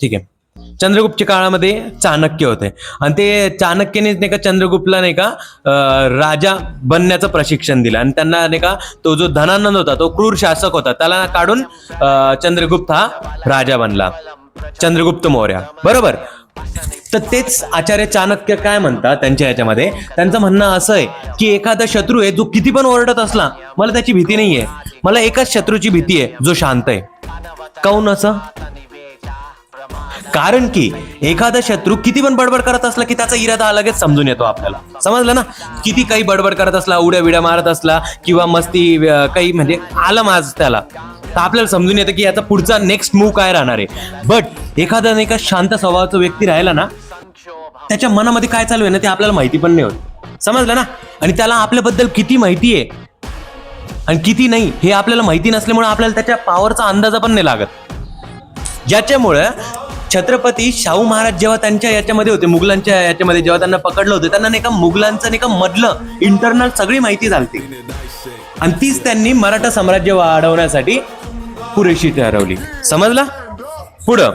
ठीक आहे, चंद्रगुप्तच्या काळामध्ये चाणक्य होते आणि ते चाणक्यने नाही का चंद्रगुप्तला नाही का राजा बनण्याचं प्रशिक्षण दिलं आणि त्यांना नाही का तो जो धनानंद होता तो क्रूर शासक होता त्याला काढून चंद्रगुप्त हा राजा बनला, चंद्रगुप्त मौर्य, बरोबर. तर तेच आचार्य चाणक्य काय म्हणतात त्यांच्या याच्यामध्ये, त्यांचं म्हणणं असं आहे की एखादा शत्रू आहे जो किती पण ओरडत असला मला त्याची भीती नाहीये, मला एकाच शत्रूची भीती आहे जो शांत आहे. काऊन असं? कारण की एखादा शत्रू किती पण बडबड करत असला की त्याचा इरादा लगेच समजून येतो आपल्याला, समजलं ना. किती काही बडबड करत असला, उड्या बिड्या मारत असला किंवा मस्ती काही म्हणजे आलं माझ त्याला, तर आपल्याला समजून येतं की याचा पुढचा नेक्स्ट मूव काय राहणार आहे. बट एखादा नाही का शांत स्वभावाचा व्यक्ती राहिला ना, त्याच्या मनामध्ये काय चालू आहे ना ते आपल्याला माहिती पण नाही होत, समजलं ना. आणि त्याला आपल्याबद्दल किती माहिती आहे आणि किती नाही हे आपल्याला माहिती नसल्यामुळे आपल्याला त्याच्या पॉवरचा अंदाजा पण नाही लागत. ज्याच्यामुळे छत्रपती शाहू महाराज जेव्हा त्यांच्या याच्यामध्ये होते, मुघलांच्या याच्यामध्ये जेव्हा त्यांना पकडलं होतं, त्यांना नाही का मुघलांचं नाही का मधलं इंटरनल सगळी माहिती झाली आणि तीच त्यांनी मराठा साम्राज्य वाढवण्यासाठी पुरेशी ठरवली, समजला. पुढं